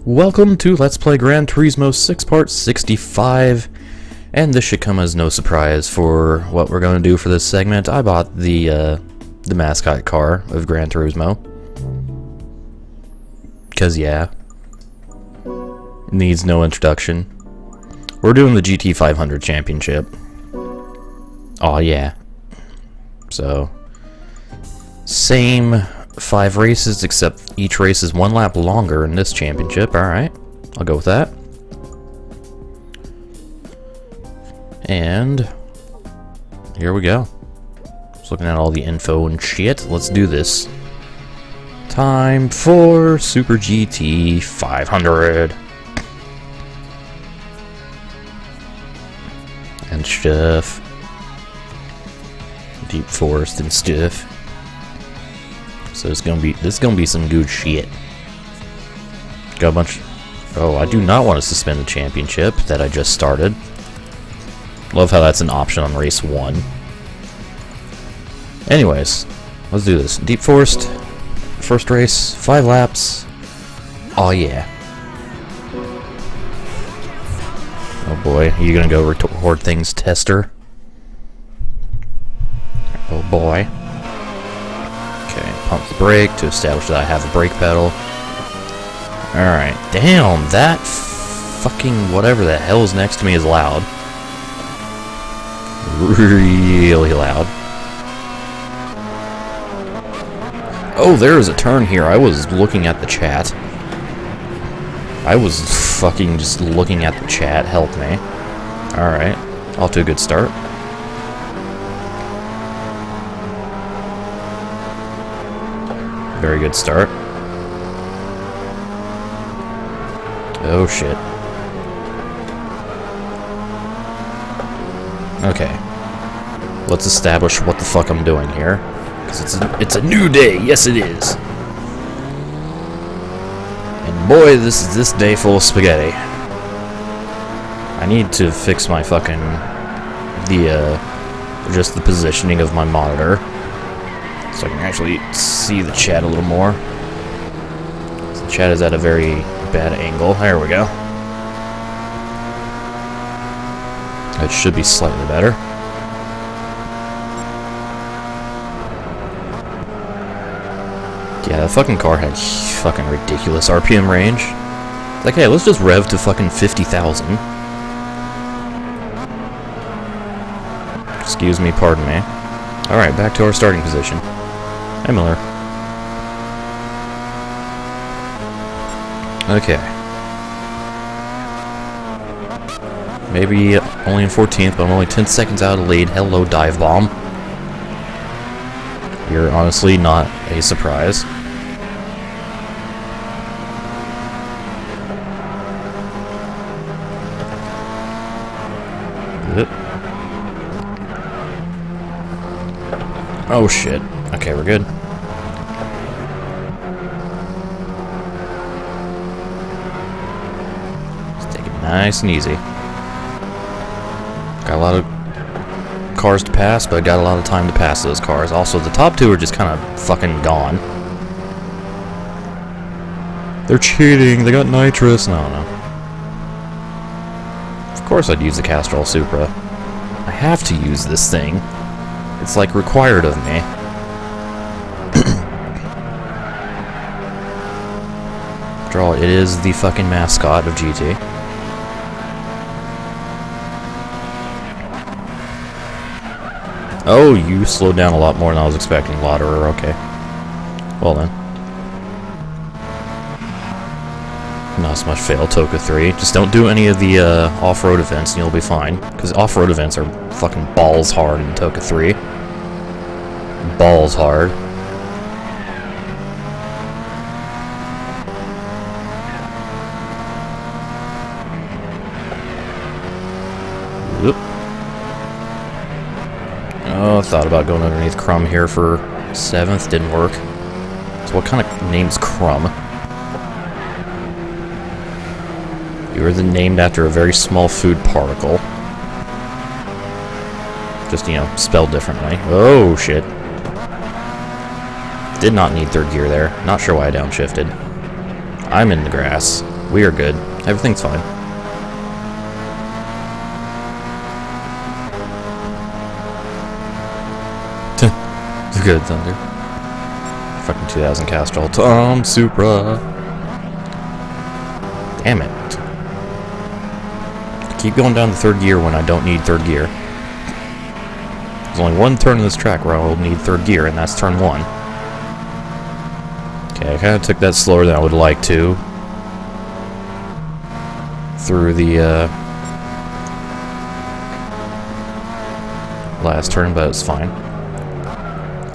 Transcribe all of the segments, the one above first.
Welcome to Let's Play Gran Turismo 6 Part 65, and this should come as no surprise for what we're going to do for this segment. I bought the mascot car of Gran Turismo. Cause yeah, needs no introduction. We're doing the GT500 championship. Aw yeah. So, same 5 races, except each race is 1 lap longer in this championship. Alright, I'll go with that. And here we go. Just looking at all the info and shit. Let's do this. Time for Super GT 500. And stuff. Deep forest and stuff. So this is gonna be some good shit. Got a bunch. Oh, I do not want to suspend the championship that I just started. Love how that's an option on race 1. Anyways, let's do this. Deep forest, first race, 5 laps. Oh yeah. Oh boy, are you gonna go record things, tester? Oh boy. Okay, pump the brake to establish that I have a brake pedal. Alright, damn, that fucking whatever the hell is next to me is loud. Really loud. Oh, there is a turn here. I was looking at the chat. I was fucking just looking at the chat. Help me. Alright, off to a good start. Very good start. Oh shit. Okay. Let's establish what the fuck I'm doing here. Because it's a new day. Yes it is. And boy, this is this day full of spaghetti. I need to fix my fucking just the positioning of my monitor. So I can actually see the chat a little more. The chat is at a very bad angle. There we go. It should be slightly better. Yeah, that fucking car had fucking ridiculous RPM range. Like, hey, let's just rev to fucking 50,000. Excuse me, pardon me. Alright, back to our starting position. Hey, Miller. Okay. Maybe only in 14th, but I'm only 10 seconds out of the lead. Hello, dive bomb. You're honestly not a surprise. Oh shit. Okay, we're good. Just take it nice and easy. Got a lot of cars to pass, but I got a lot of time to pass those cars. Also, the top 2 are just kind of fucking gone. They're cheating. They got nitrous. No. Of course I'd use the Castrol Supra. I have to use this thing. It's like required of me. After all, it is the fucking mascot of GT. Oh, you slowed down a lot more than I was expecting, Lauderer. Okay. Well then. Not so much fail, Toka 3. Just don't do any of the off-road events and you'll be fine. Because off-road events are fucking balls hard in Toka 3. Balls hard. Oop. Oh, I thought about going underneath Crumb here for 7th. Didn't work. So what kind of name's Crumb? You were then named after a very small food particle. Just, you know, spelled differently. Oh, shit. Did not need third gear there. Not sure why I downshifted. I'm in the grass. We are good. Everything's fine. It's good, Thunder. Fucking 2000 Castrol Tom Supra. Damn it. Keep going down to third gear when I don't need third gear. There's only one turn in this track where I will need third gear, and that's turn 1. Okay, I kind of took that slower than I would like to. Through the last turn, but it's fine.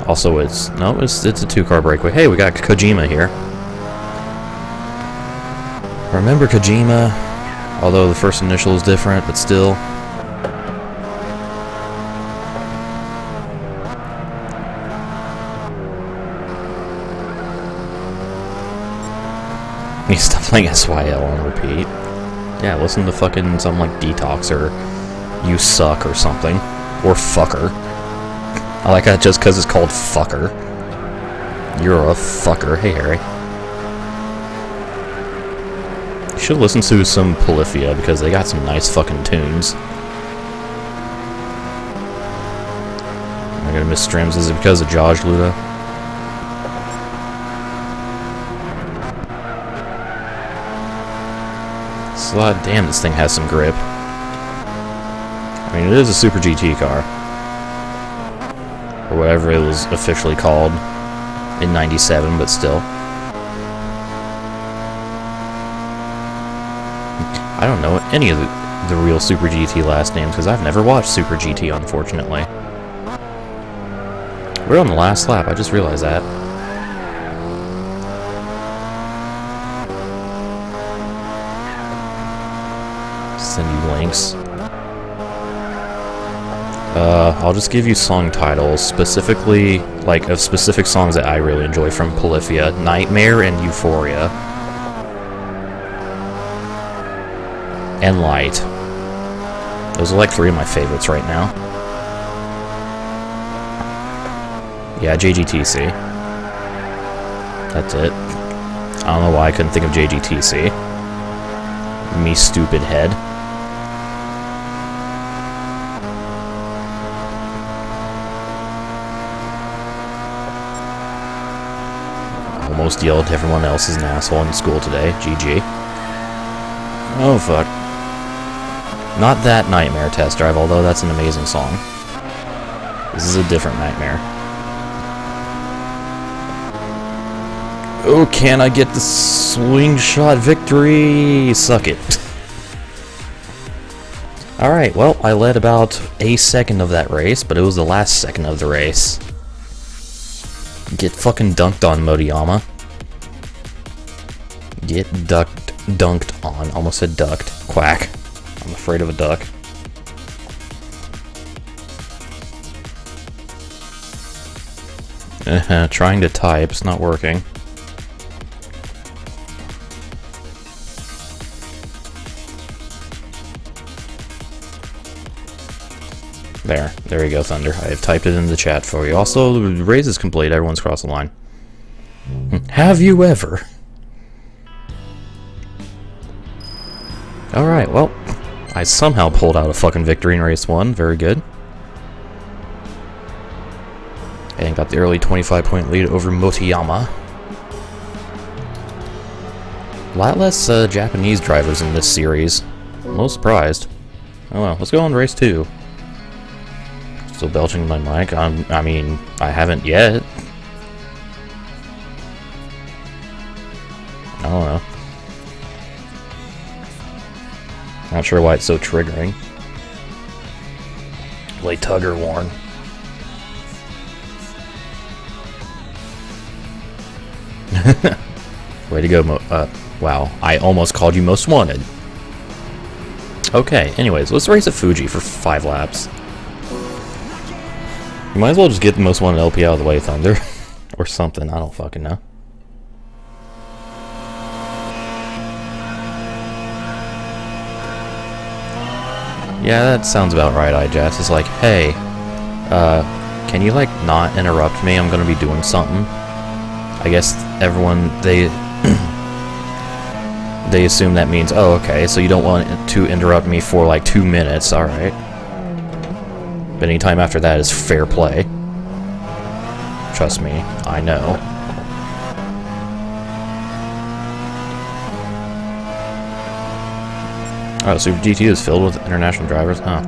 Also, it's a 2-car breakaway. Hey, we got Kojima here. Remember Kojima? Although the first initial is different, but still. You stop playing SYL on repeat. Yeah, listen to fucking something like Detox or You Suck or something. Or Fucker. I like that just because it's called Fucker. You're a fucker. Hey, Harry. You should listen to some Polyphia because they got some nice fucking tunes. Am I gonna miss streams? Is it because of Josh Luda? Damn, this thing has some grip. I mean, it is a Super GT car. Or whatever it was officially called in 97, but still. I don't know any of the real Super GT last names, because I've never watched Super GT, unfortunately. We're on the last lap, I just realized that. Send you links. I'll just give you song titles, specifically, like, of specific songs that I really enjoy from Polyphia. Nightmare and Euphoria. And Light. Those are like 3 of my favorites right now. Yeah, JGTC. That's it. I don't know why I couldn't think of JGTC. Me stupid head. Almost yelled at everyone else as an asshole in school today. GG. Oh, fuck. Not that Nightmare Test Drive, although that's an amazing song. This is a different Nightmare. Oh, can I get the swing shot victory? Suck it. Alright, well, I led about a second of that race, but it was the last second of the race. Get fucking dunked on, Modiyama. Get dunked on. Almost said ducked. Quack. I'm afraid of a duck. Trying to type, it's not working. There you go, Thunder. I have typed it in the chat for you. Also, the race is complete. Everyone's crossed the line. Have you ever? Alright, well, I somehow pulled out a fucking victory in race 1. Very good. And got the early 25-point lead over Motoyama. A lot less Japanese drivers in this series. I'm a little surprised. Oh well, let's go on to race 2. Still belching my mic. I mean, I haven't yet. I don't know. Not sure why it's so triggering. Late Tugger Warn. Way to go, wow. I almost called you Most Wanted. Okay, anyways, let's race at Fuji for 5 laps. You might as well just get the Most Wanted LP out of the way, Thunder. Or something, I don't fucking know. Yeah, that sounds about right, iJazz. It's like, hey, can you, like, not interrupt me? I'm gonna be doing something. I guess everyone, They assume that means, oh, okay, so you don't want to interrupt me for like 2 minutes, alright. But anytime after that is fair play. Trust me, I know. Oh, Super GT is filled with international drivers? Huh.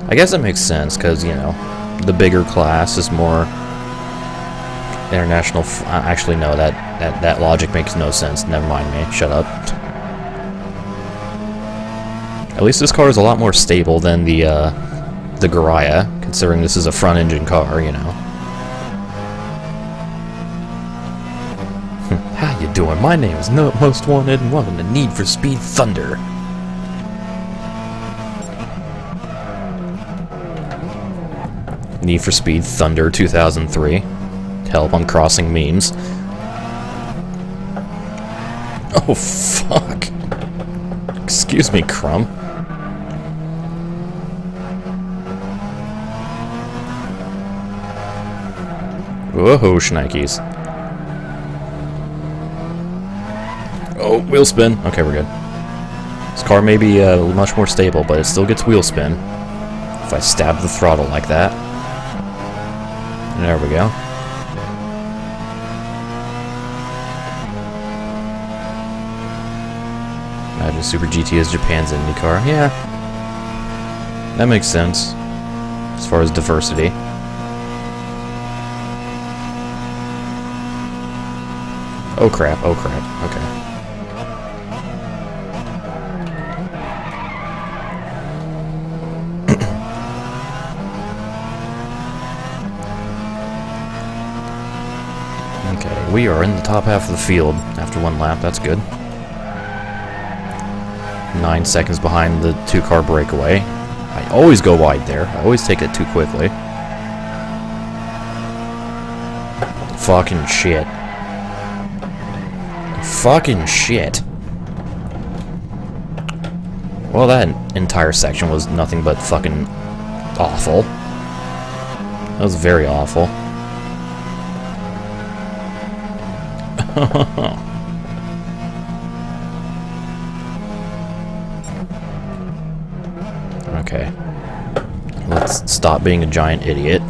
I guess it makes sense, because, you know, the bigger class is more international. Actually, no, that logic makes no sense. Never mind me. Shut up. At least this car is a lot more stable than the Garaya, considering this is a front-engine car, you know. How you doing? My name is Most Wanted, and welcome to Need for Speed Thunder. Need for Speed Thunder 2003. Help, I'm crossing memes. Oh, fuck. Excuse me, Crumb. Whoa, shnikes. Oh, wheel spin. Okay, we're good. This car may be much more stable, but it still gets wheel spin. If I stab the throttle like that. There we go. Imagine Super GT is Japan's Indy car. Yeah. That makes sense. As far as diversity. Oh crap, oh crap. Okay. Okay, we are in the top half of the field after one lap. That's good. 9 seconds behind the 2-car breakaway. I always go wide there. I always take it too quickly. Fucking shit. Fucking shit. Well, that entire section was nothing but fucking awful. That was very awful. Okay. Let's stop being a giant idiot.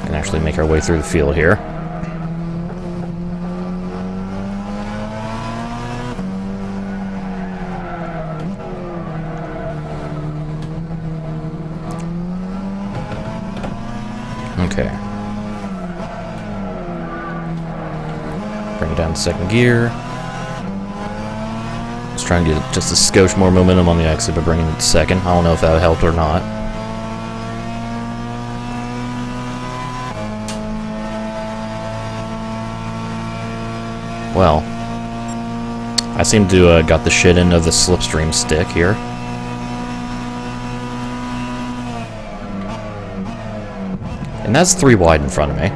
And actually make our way through the field here. Okay. Bring it down to second gear. Let's try and get just a skosh more momentum on the exit by bringing it to second. I don't know if that helped or not. Well, I seem to got the shit end of the slipstream stick here. And that's 3 wide in front of me.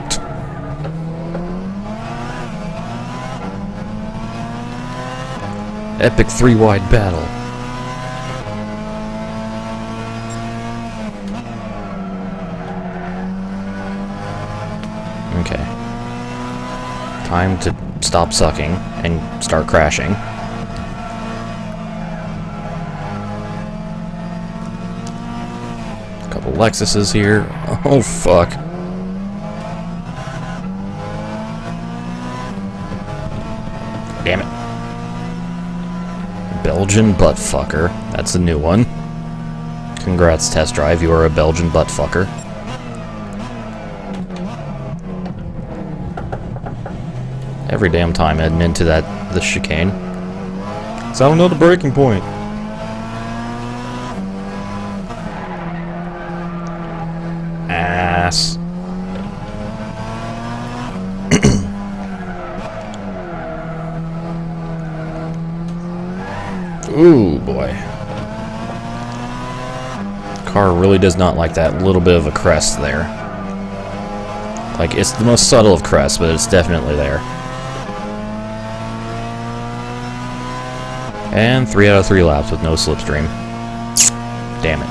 Epic 3 wide battle. Okay. Time to stop sucking and start crashing. A couple Lexuses here. Oh fuck. Damn it. Belgian buttfucker. That's a new one. Congrats, Test Drive. You are a Belgian buttfucker. Every damn time heading into the chicane. So I don't know the breaking point. Ass. Ooh, boy. Car really does not like that little bit of a crest there. Like, it's the most subtle of crests, but it's definitely there. And 3 out of 3 laps with no slipstream. Damn it.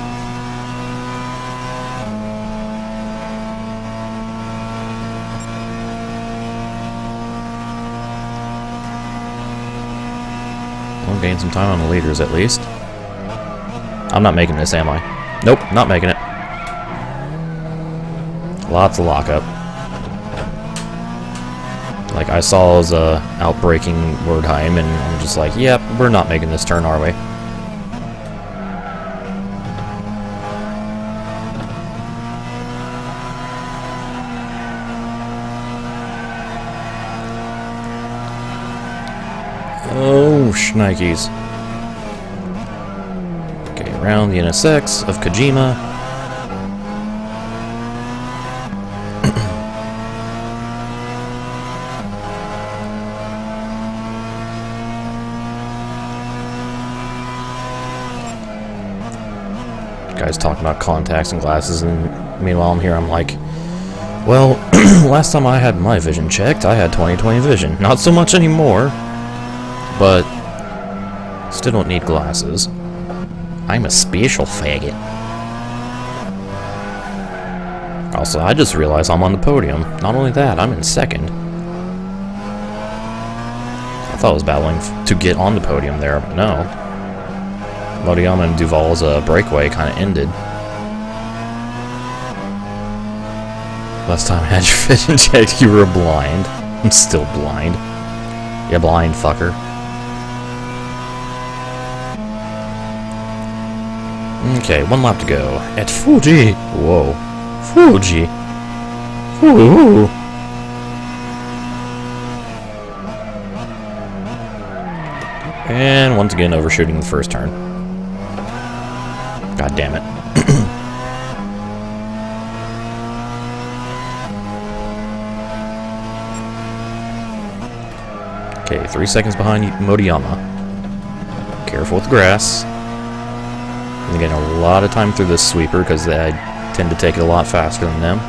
gain some time on the leaders at least. I'm not making this, am I? Nope, not making it. Lots of lockup. Like, I saw as outbreaking Wordheim, and I'm just like, yep, we're not making this turn, are we? Oh, shnikes. Okay, around the NSX of Kojima. Guys talking about contacts and glasses, and meanwhile I'm here, I'm like, well, last time I had my vision checked, I had 20/20 vision. Not so much anymore, but still don't need glasses. I'm a special faggot. Also, I just realized I'm on the podium. Not only that, I'm in second. I thought I was battling to get on the podium there, but no. Motoyama and Duval's breakaway kind of ended. Last time I had your vision checked, you were blind. I'm still blind. You blind fucker. Okay, 1 lap to go. At Fuji! Whoa. Fuji! Ooh. And once again, overshooting the first turn. God damn it. Okay, 3 seconds behind Motoyama. Careful with the grass. I'm getting a lot of time through this sweeper because I tend to take it a lot faster than them.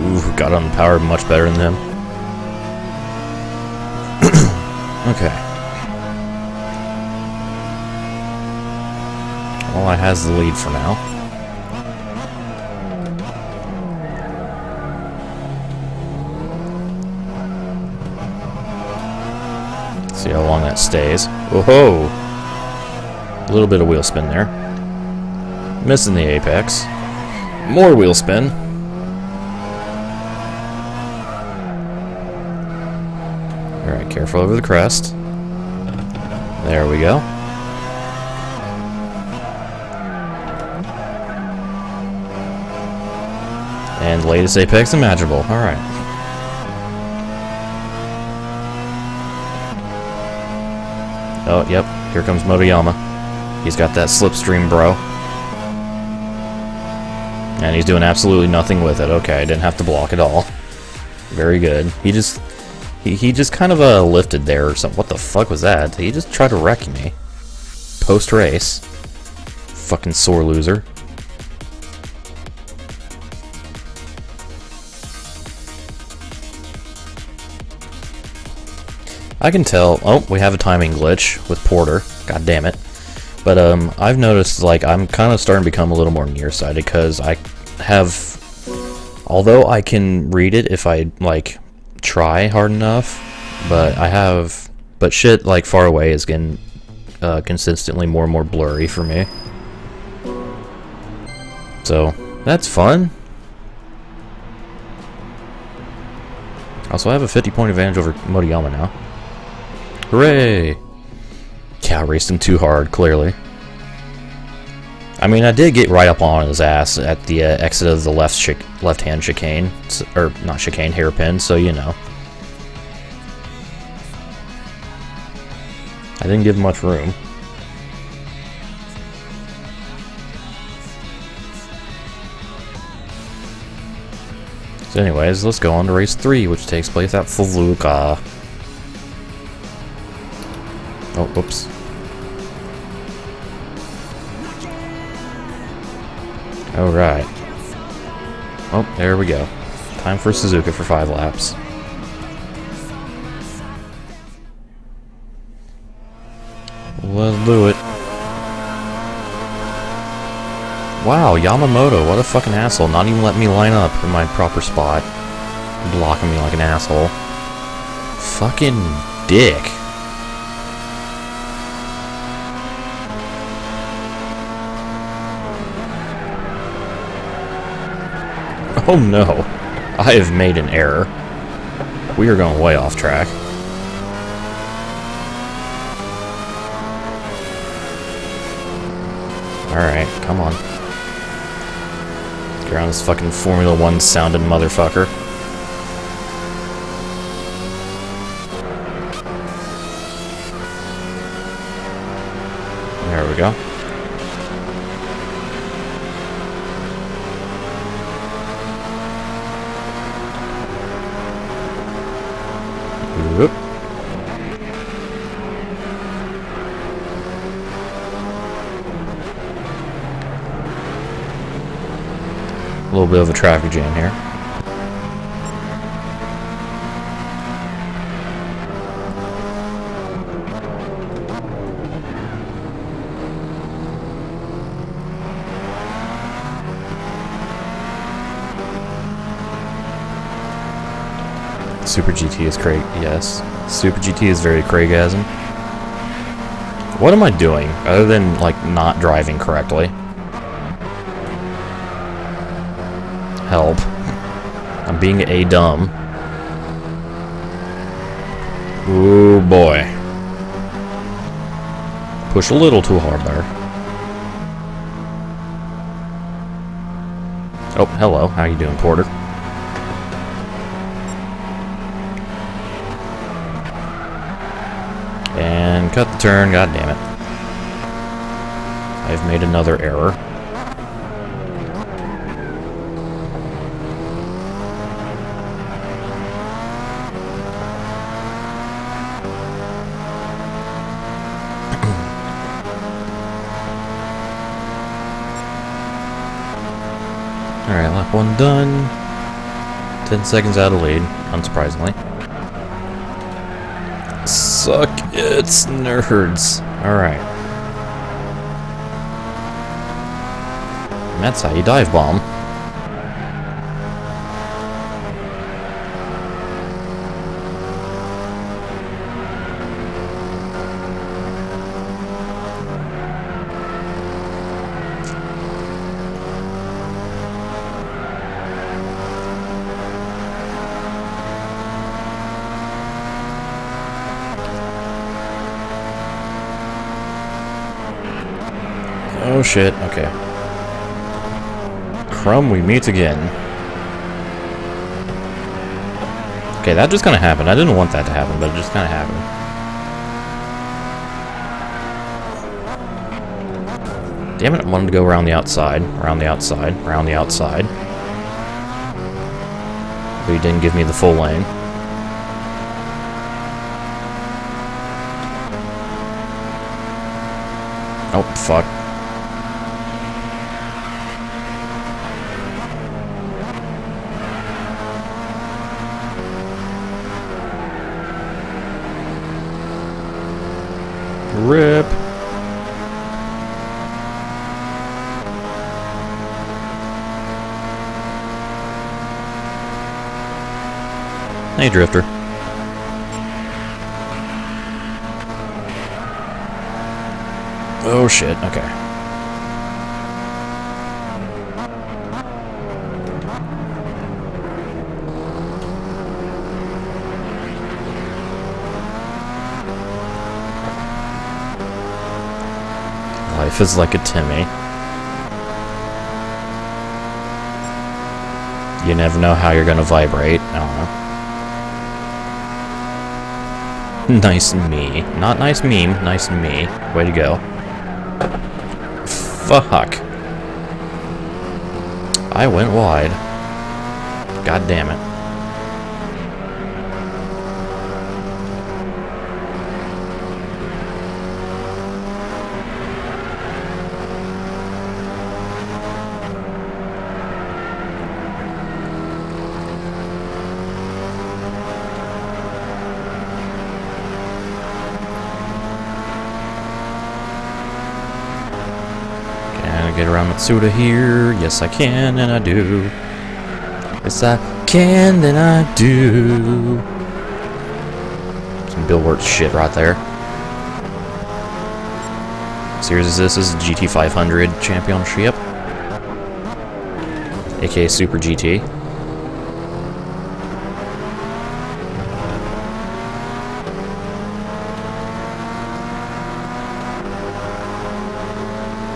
Ooh, got on the power much better than them. Okay. All I has the lead for now. See how long that stays. Whoa! A little bit of wheel spin there. Missing the apex. More wheel spin. Alright, careful over the crest. There we go. And latest apex imaginable. Alright. Oh, yep. Here comes Motoyama. He's got that slipstream, bro. And he's doing absolutely nothing with it. Okay, I didn't have to block at all. Very good. He just kind of lifted there or something. What the fuck was that? He just tried to wreck me. Post-race. Fucking sore loser. I can tell. Oh, we have a timing glitch with Porter. God damn it. But I've noticed, like, I'm kind of starting to become a little more nearsighted because I have, although I can read it if I like try hard enough, but shit like far away is getting consistently more and more blurry for me. So that's fun. Also, I have a 50-point advantage over Motoyama now. Hooray! Yeah, I raced him too hard, clearly. I mean, I did get right up on his ass at the exit of the left-hand chicane. Or, not chicane, hairpin, so you know. I didn't give him much room. So anyways, let's go on to race 3, which takes place at Fukuoka. Oh, whoops. Alright. Oh, there we go. Time for Suzuka for 5 laps. Let's do it. Wow, Yamamoto, what a fucking asshole. Not even letting me line up in my proper spot. Blocking me like an asshole. Fucking dick. Oh no. I have made an error. We are going way off track. Alright, come on. Get around this fucking Formula 1 sounding motherfucker. There we go. Whoop. A little bit of a traffic jam here. Super GT is Craig. Yes. Super GT is very Craigasm. What am I doing other than, like, not driving correctly? Help. I'm being a dumb. Ooh boy. Push a little too hard there. Oh, hello. How you doing, Porter? And cut the turn, god damn it. I've made another error. Alright, lap 1 done. 10 seconds out of lead, unsurprisingly. Suck it's nerds. Alright. That's how you dive bomb. Oh shit, okay. Crumb, we meet again. Okay, that just kinda happened. I didn't want that to happen, but it just kinda happened. Damn it, I wanted to go around the outside, around the outside, around the outside. But he didn't give me the full lane. Oh, fuck. Rip. Hey, Drifter. Oh shit, okay. Life is like a Timmy. You never know how you're gonna vibrate. I don't know. Nice me. Not nice meme, nice me. Way to go. Fuck. I went wide. God damn it. I get around Matsuda here? Yes, I can, and I do. Yes, I can, and I do. Some Bill Wirtz shit right there. Series is this? This is GT500 Championship, aka Super GT.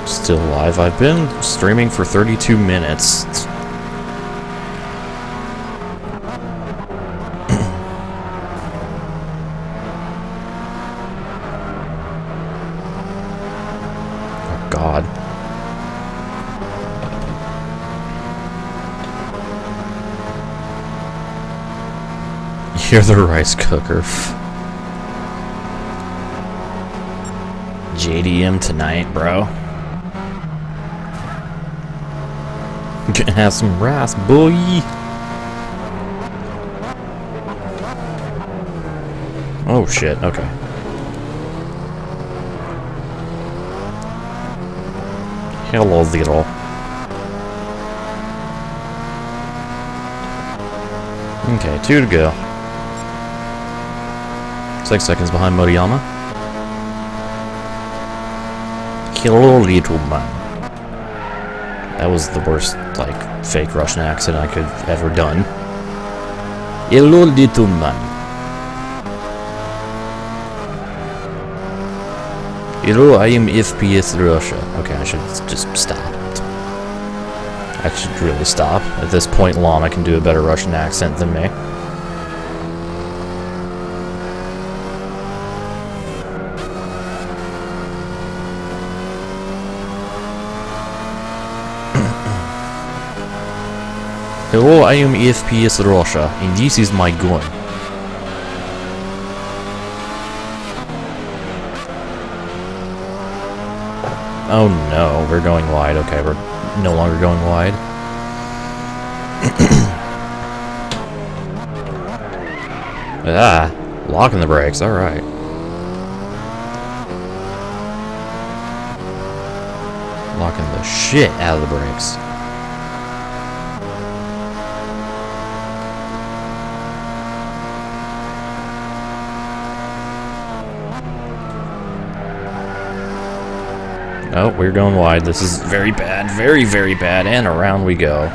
Still live. I've been streaming for 32 minutes. Oh God. You're the rice cooker. JDM tonight, bro. Gonna have some rice, boy. Oh shit, okay. Hello, Zero. Okay, 2 to go. 6 seconds behind Moriyama. Hello, little man. That was the worst, like, fake Russian accent I could have ever done. Hello, little man. Hello, I am FPS Russia. Okay, I should just stop. I should really stop. At this point, Lana can do a better Russian accent than me. Hello, I am FPS Russia, and this is my gun. Oh no, we're going wide. Okay, we're no longer going wide. Ah, locking the brakes, alright. Locking the shit out of the brakes. Oh, we're going wide. This is very bad. Very, very bad. And around we go.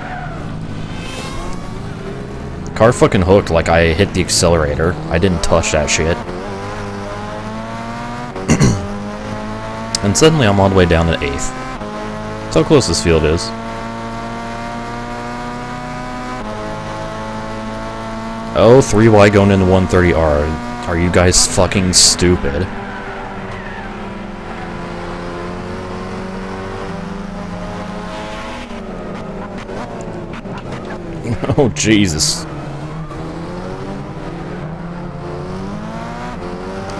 Car fucking hooked like I hit the accelerator. I didn't touch that shit. And suddenly I'm all the way down to 8th. That's how close this field is. Oh, 3Y going into 130R. Are you guys fucking stupid? Oh, Jesus.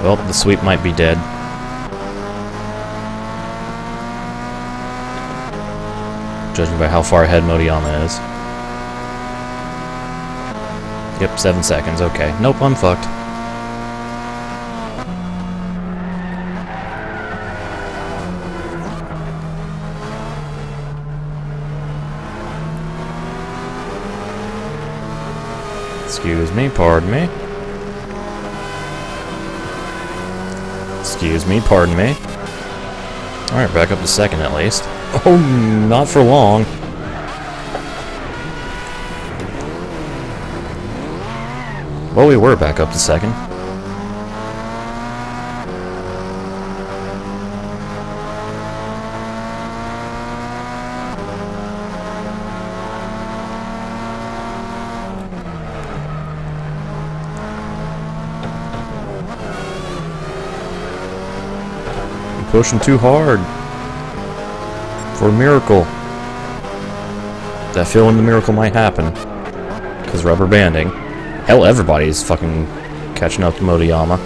Well, the sweep might be dead. Judging by how far ahead Moriyama is. Yep, 7 seconds, okay. Nope, I'm fucked. Excuse me, pardon me. Excuse me, pardon me. Alright, back up to 2nd at least. Oh, not for long. Well, we were back up to 2nd. Pushing too hard for a miracle. That feeling the miracle might happen. Because rubber banding. Hell, everybody's fucking catching up to Moriyama.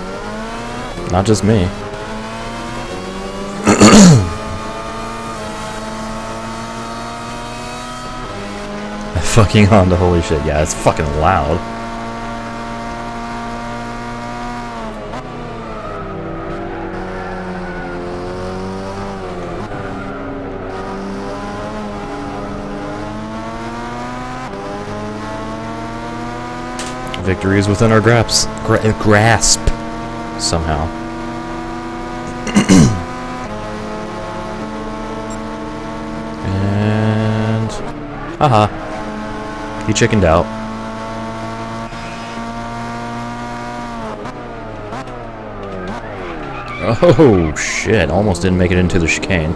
Not just me. Fucking Honda, holy shit. Yeah, it's fucking loud. Victory is within our grasp. Somehow. And... haha. He chickened out. Oh, shit. Almost didn't make it into the chicane.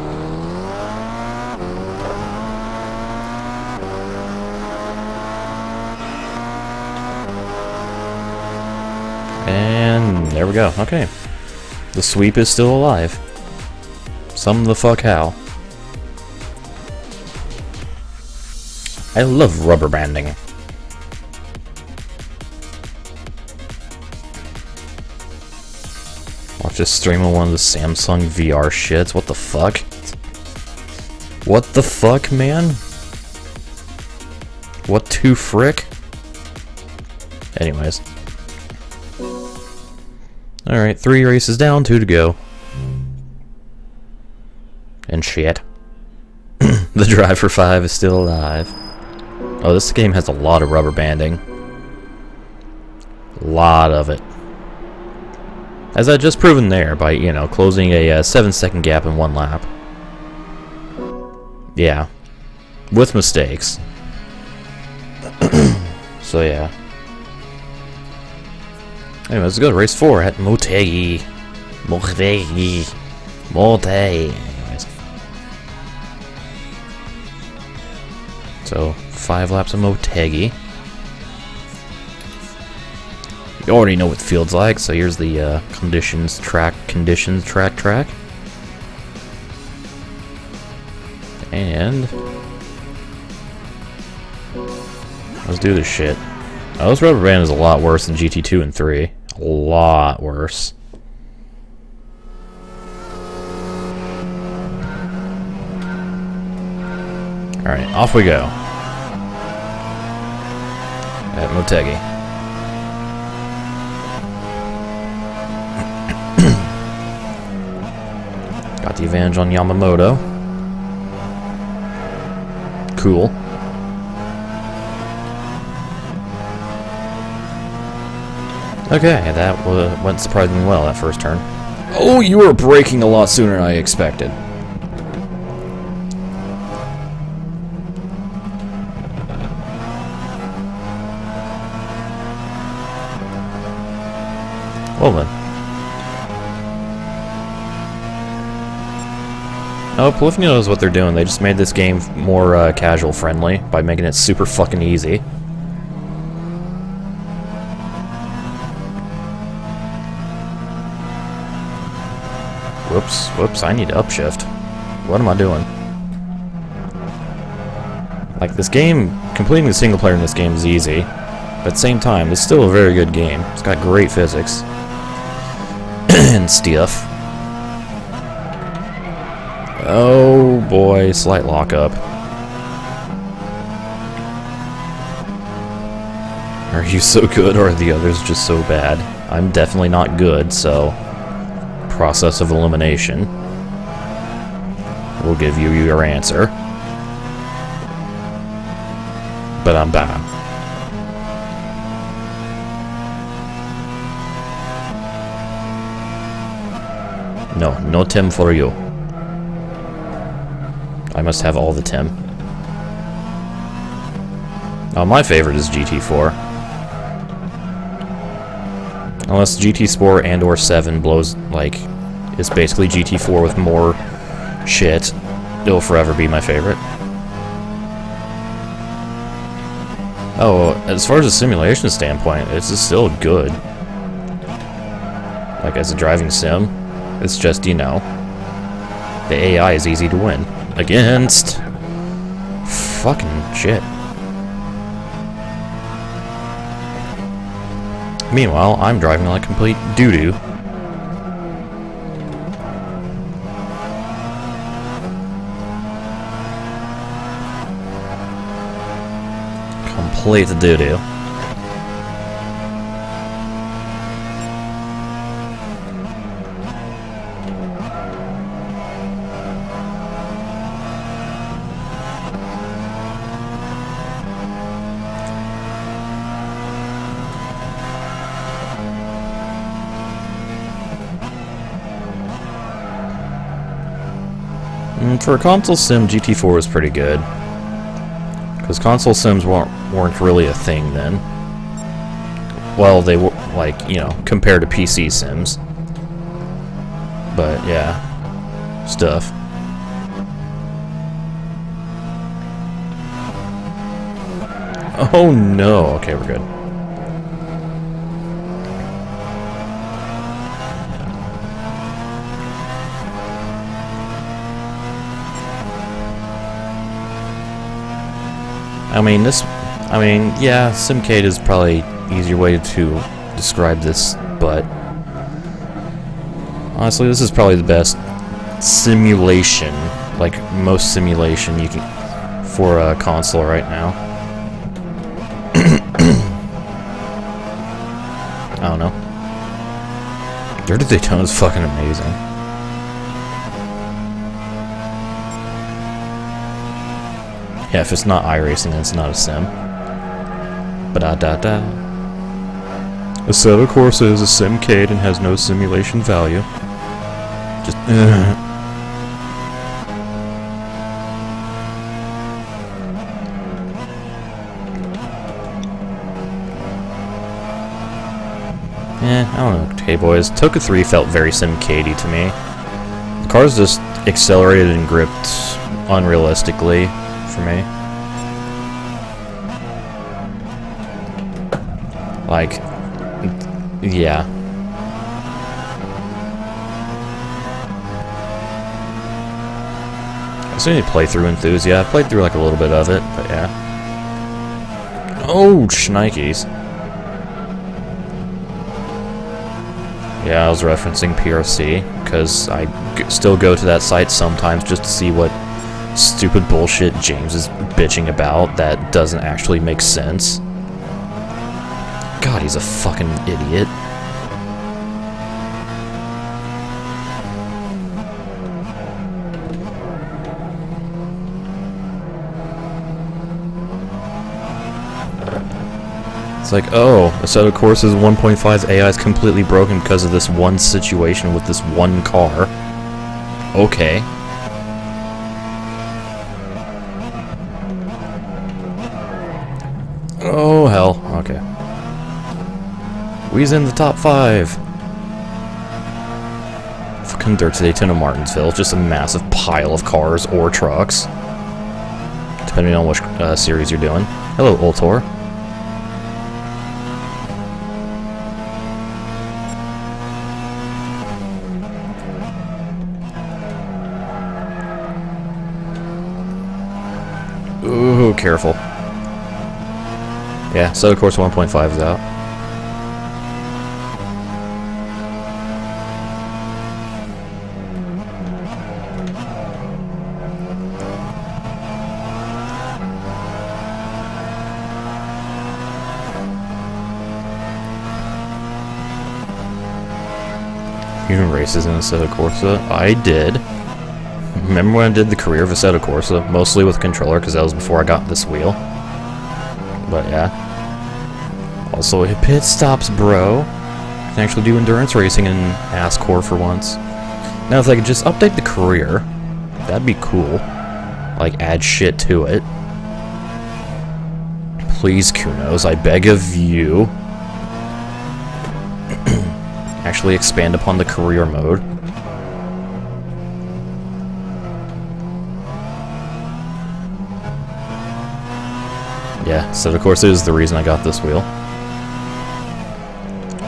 And there we go. Okay. The sweep is still alive. Some the fuck how. I love rubber banding. Watch this stream on one of the Samsung VR shits. What the fuck? What the fuck, man? What to frick? Anyways. Alright, 3 races down, 2 to go. And shit. The drive for 5 is still alive. Oh, this game has a lot of rubber banding. A lot of it. As I just proven there by, you know, closing a 7-second gap in 1 lap. Yeah. With mistakes. So yeah. Anyway, let's go to race 4 at Motegi. Anyways. So, 5 laps of Motegi. You already know what the field's like, so here's the conditions track. And... let's do this shit. Oh, this rubber band is a lot worse than GT2 and 3. A lot worse. Alright, off we go. At Motegi. Got the advantage on Yamamoto. Cool. Okay, that went surprisingly well, that first turn. Oh, you were braking a lot sooner than I expected. Well then. Oh, Polyphony knows what they're doing. They just made this game more casual friendly by making it super fucking easy. Whoops, I need to upshift. What am I doing? Like, this game, completing the single player in this game is easy, but at the same time, it's still a very good game. It's got great physics. And stuff. Oh boy, slight lockup. Are you so good, or are the others just so bad? I'm definitely not good, so... process of elimination will give you your answer. But I'm bad. No Tim for you. I must have all the Tim. Oh, my favorite is GT4. Unless GT Sport and or 7 blows, like, it's basically GT4 with more shit, it'll forever be my favorite. Oh, as far as a simulation standpoint, it's still good. Like, as a driving sim, it's just, you know, the AI is easy to win against. Fucking shit. Meanwhile, I'm driving like complete doo-doo. Complete doo-doo. For a console sim, GT4 was pretty good. Because console sims weren't really a thing then. Well, they were, like, you know, compared to PC sims. But, yeah. Stuff. Oh no! Okay, we're good. Yeah, Simcade is probably an easier way to describe this, but honestly, this is probably the best simulation, like most simulation you can for a console right now. I don't know. Dirty Daytona is fucking amazing. Yeah, if it's not iRacing, then it's not a sim. Ba-da-da-da. Assetto Corsa is a simcade and has no simulation value. Just, I don't know. Hey boys, Toka 3 felt very simcadey to me. The cars just accelerated and gripped unrealistically for me. Like, yeah. I still need to play through Enthuse. Yeah, I played through like a little bit of it, but yeah. Oh, shnikes. Yeah, I was referencing PRC, because I still go to that site sometimes just to see what stupid bullshit James is bitching about that doesn't actually make sense. God, he's a fucking idiot. It's like, oh, Assetto Corsa's 1.5 AI is completely broken because of this one situation with this one car. Okay. Oh, hell. Okay. We's in the top 5. Fucking Dirt to Daytona Martinsville. Just a massive pile of cars or trucks. Depending on which series you're doing. Hello, Ultor. Ooh, careful. Yeah, so of course 1.5 is out. Even races in Assetto Corsa? I did. Remember when I did the career of Assetto Corsa? Mostly with a controller, because that was before I got this wheel. But yeah. Also, pit stops, bro. I can actually do endurance racing in ASCOR for once. Now, if I could just update the career, that'd be cool. Like, add shit to it. Please, Kunos, I beg of you. Actually expand upon the career mode. Yeah, so of course it is the reason I got this wheel.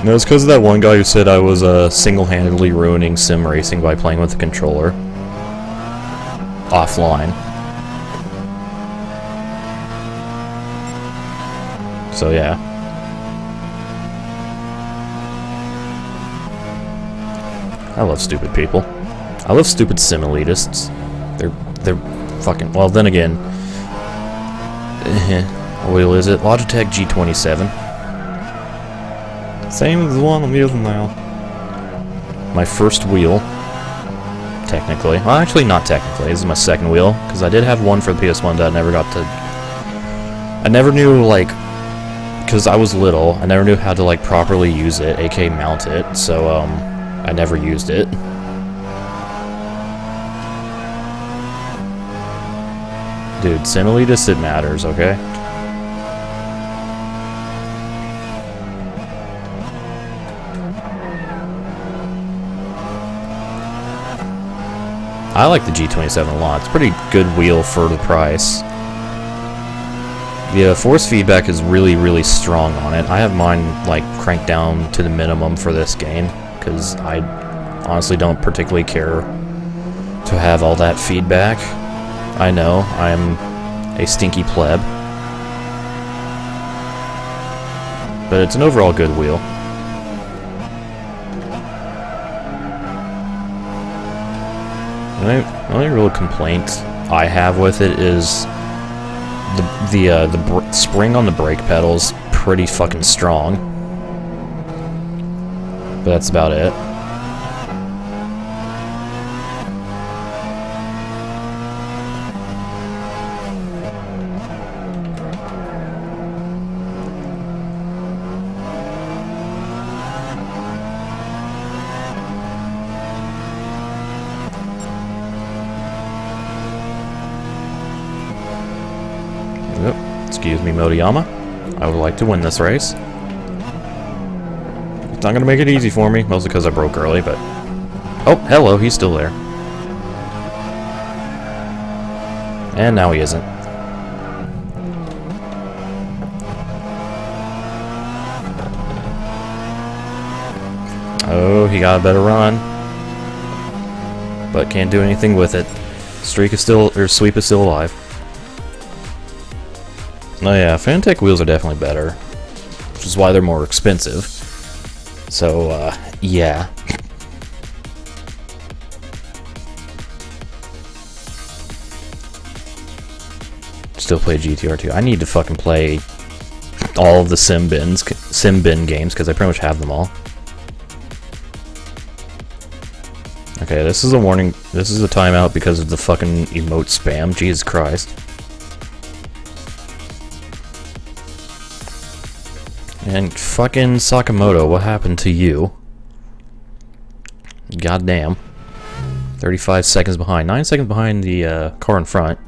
No, it's because of that one guy who said I was single-handedly ruining sim racing by playing with the controller. Offline. So yeah. I love stupid people. I love stupid sim elitists. They're fucking... Well, then again... What wheel is it? Logitech G27. Same as the one I'm using now. My first wheel. Technically. Well, actually, not technically. This is my second wheel. Because I did have one for the PS1 that I never got to... I never knew, like... Because I was little, I never knew how to, like, properly use it, aka mount it. So, I never used it. Dude, Similitus, it matters, okay? I like the G27 a lot. It's a pretty good wheel for the price. The force feedback is really, really strong on it. I have mine like cranked down to the minimum for this game because I honestly don't particularly care to have all that feedback. I know I'm a stinky pleb, but it's an overall good wheel. The only real complaint I have with it is the spring on the brake pedal's pretty fucking strong, but that's about it. Excuse me, Motoyama. I would like to win this race. It's not going to make it easy for me, mostly because I broke early, but... Oh, hello, he's still there. And now he isn't. Oh, he got a better run. But can't do anything with it. Streak is still, or sweep is still alive. Oh yeah, Fanatec wheels are definitely better, which is why they're more expensive. So, yeah. Still play GTR2. I need to fucking play all of the Sim Bin games, because I pretty much have them all. Okay, this is a warning. This is a timeout because of the fucking emote spam. Jesus Christ. And fucking Sakamoto, what happened to you? Goddamn. 35 seconds behind. 9 seconds behind the car in front.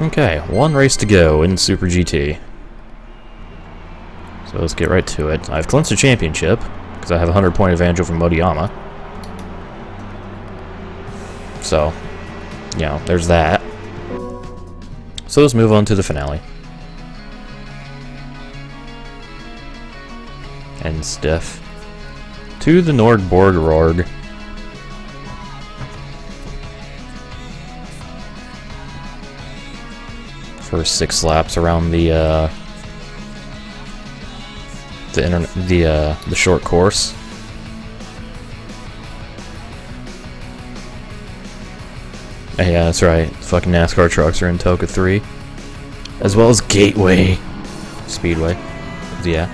Okay, one race to go in Super GT. So let's get right to it. I've clinched the championship, because I have a 100-point advantage over Motoyama. So, you know, there's that. So let's move on to the finale. And stuff. To the Nordborg-Rorg. For 6 laps around the short course. Yeah, that's right. Fucking NASCAR trucks are in Toka 3. As well as Gateway Speedway. Yeah.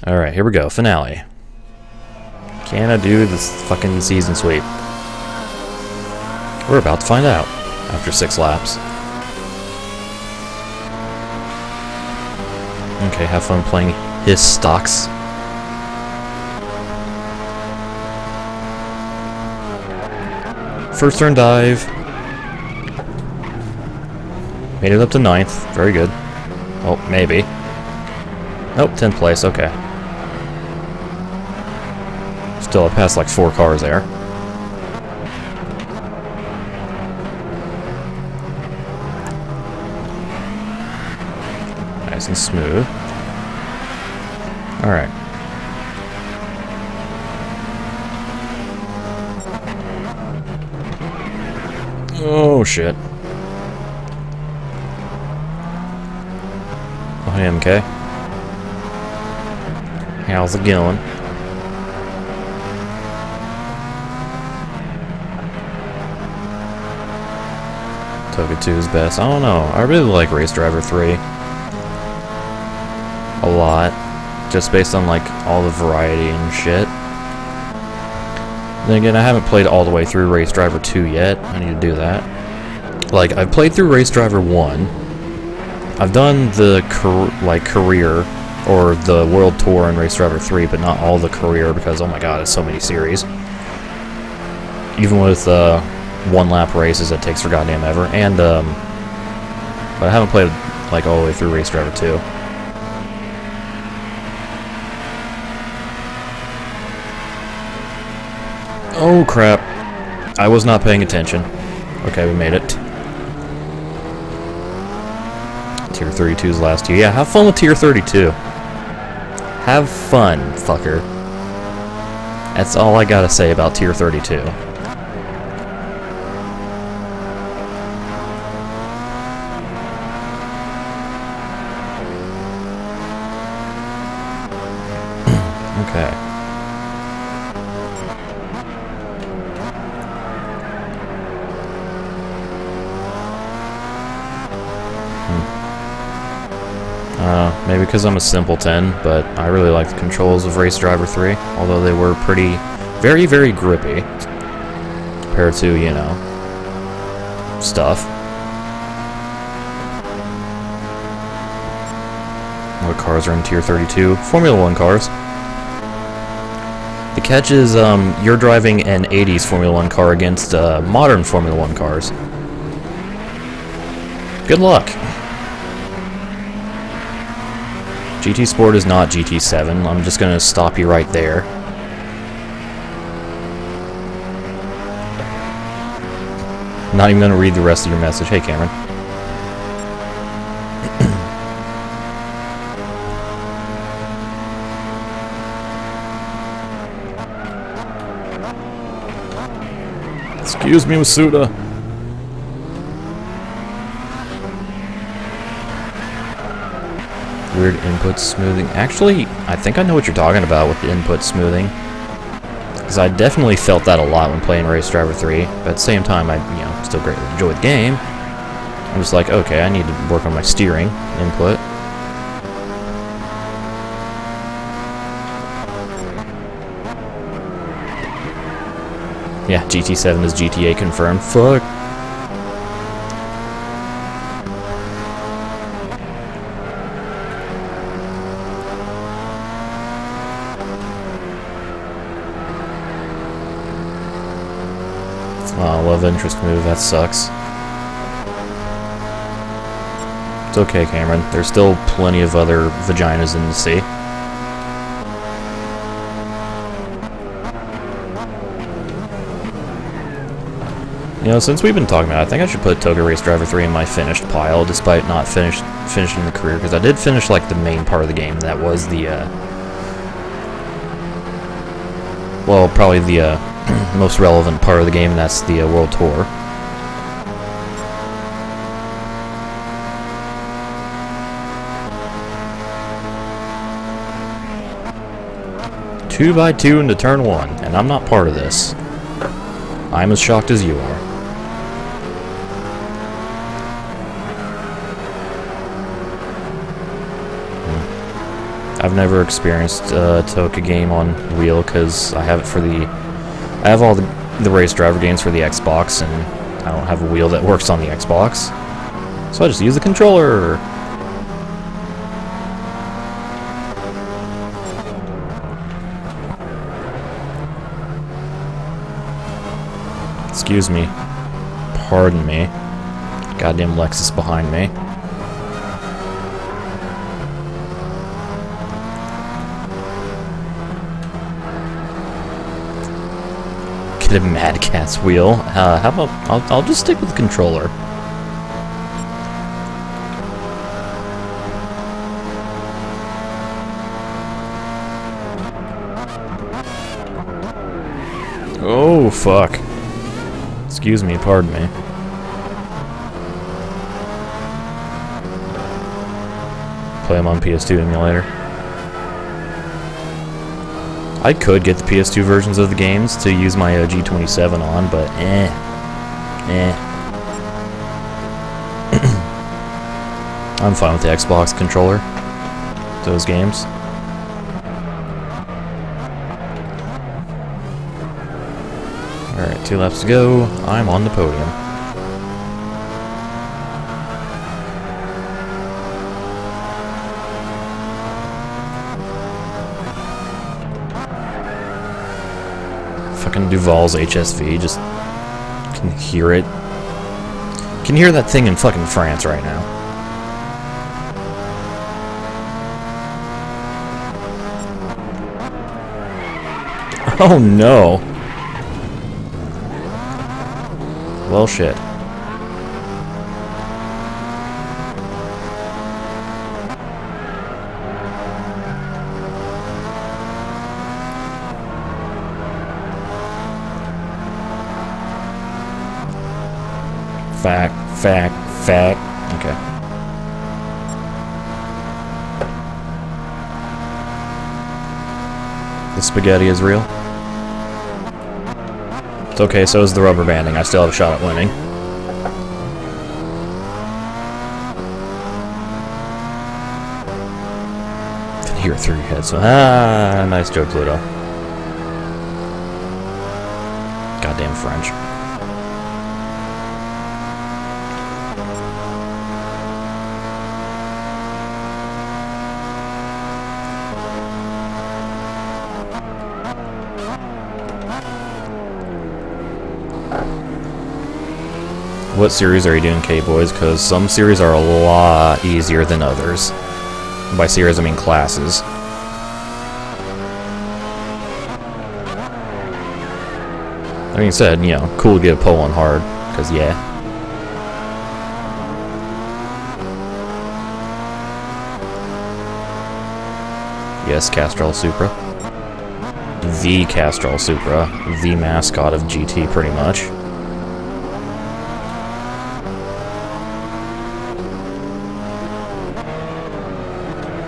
Alright, here we go. Finale. Can I do this fucking season sweep? We're about to find out after 6 laps. Okay, have fun playing his stocks. First turn dive. Made it up to 9th. Very good. Oh, maybe. Nope, 10th place. Okay. Still, I passed like 4 cars there. Nice and smooth. Alright. Oh, shit. Oh, hey, MK. How's it going? Toka 2 is best. I don't know. I really like Race Driver 3. A lot. Just based on, like, all the variety and shit. Then again, I haven't played all the way through Race Driver 2 yet. I need to do that. Like, I've played through Race Driver 1. I've done the, career, or the World Tour in Race Driver 3, but not all the career, because, oh my god, it's so many series. Even with one-lap races, it takes for goddamn ever. And but I haven't played like all the way through Race Driver 2. Oh crap! I was not paying attention. Okay, we made it. Tier 32's last year. Yeah, have fun with Tier 32. Have fun, fucker. That's all I gotta say about Tier 32. Okay. Maybe because I'm a simpleton, but I really like the controls of Race Driver 3, although they were pretty, very, very grippy compared to, you know, stuff. What cars are in Tier 32? Formula 1 cars. The catch is, you're driving an 80s Formula 1 car against modern Formula 1 cars. Good luck. GT Sport is not GT7. I'm just gonna stop you right there. Not even gonna read the rest of your message. Hey, Cameron. Excuse me, Masuda. Weird input smoothing. Actually, I think I know what you're talking about with the input smoothing. Because I definitely felt that a lot when playing Race Driver 3. But at the same time, I still greatly enjoyed the game. I was like, okay, I need to work on my steering input. Yeah, GT7 is GTA confirmed. Fuck. Love interest move, that sucks. It's okay, Cameron. There's still plenty of other vaginas in the sea. You know, since we've been talking about it, I think I should put Toga Race Driver 3 in my finished pile, despite not finishing the career, because I did finish, like, the main part of the game. That was the, well, probably the, most relevant part of the game, and that's the World Tour. Two by two into turn one, and I'm not part of this. I'm as shocked as you are. I've never experienced a Toka game on wheel because I have it for I have all the race driver games for the Xbox, and I don't have a wheel that works on the Xbox, so I just use the controller. Excuse me. Pardon me. Goddamn Lexus behind me. Get a Mad Cat's wheel. How about I'll just stick with the controller. Oh fuck. Excuse me, pardon me. Play them on PS2 emulator. I could get the PS2 versions of the games to use my G27 on, but I'm fine with the Xbox controller. Those games. Alright, 2 laps to go. I'm on the podium. Fucking Duval's HSV, just can hear it. Can hear that thing in fucking France right now. Oh no. Well, shit. Fact. Okay. The spaghetti is real. It's okay, so is the rubber banding. I still have a shot at winning. Can hear it through your head, so nice joke, Pluto. Goddamn French. What series are you doing, K-Boys? Because some series are a lot easier than others. By series, I mean classes. That being said, you know, cool to get a pole on hard, because yeah. Yes, Castrol Supra. The Castrol Supra. The mascot of GT, pretty much.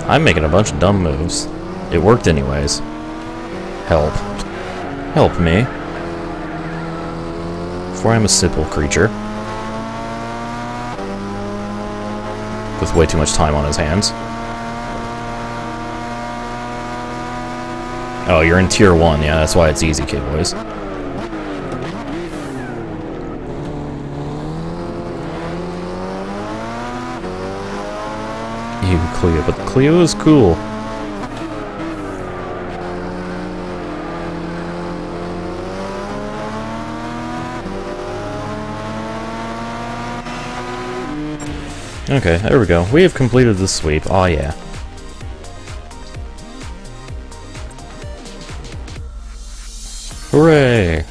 I'm making a bunch of dumb moves. It worked anyways. Help. Help me. For I'm a simple creature. With way too much time on his hands. Oh, you're in tier 1, yeah, that's why it's easy, K-Boys. Clio, but the Clio is cool. Okay, there we go. We have completed the sweep. Oh yeah. Hooray!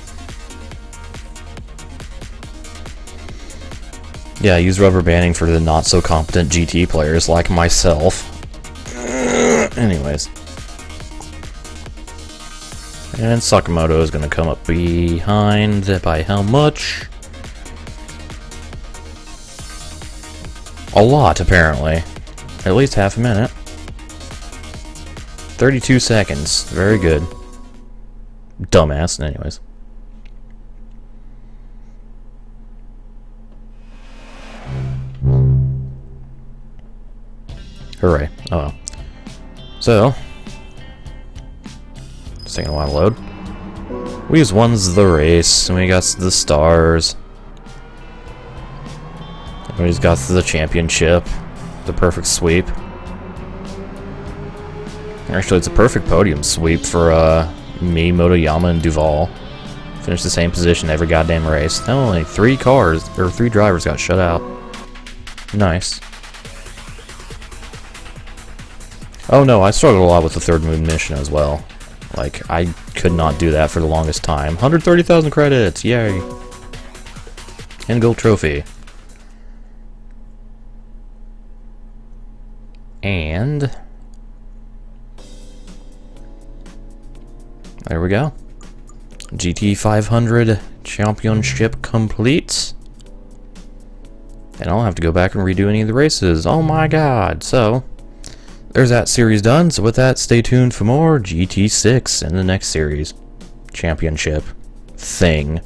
Yeah, use rubber banding for the not-so-competent GT players like myself. Anyways. And Sakamoto is going to come up behind by how much? A lot, apparently. At least half a minute. 32 seconds. Very good. Dumbass, anyways. Hooray. Oh well. So, it's taking a while to load. We just won the race, and we got the stars. And we just got the championship. The perfect sweep. Actually, it's a perfect podium sweep for me, Motoyama, and Duval. Finished the same position every goddamn race. Only 3 drivers got shut out. Nice. Oh no, I struggled a lot with the third moon mission as well. Like, I could not do that for the longest time. 130,000 credits! Yay! And gold trophy. And there we go. GT500 championship complete. And I don't have to go back and redo any of the races. Oh my god. So, there's that series done. So with that, stay tuned for more GT6 in the next series. Championship thing.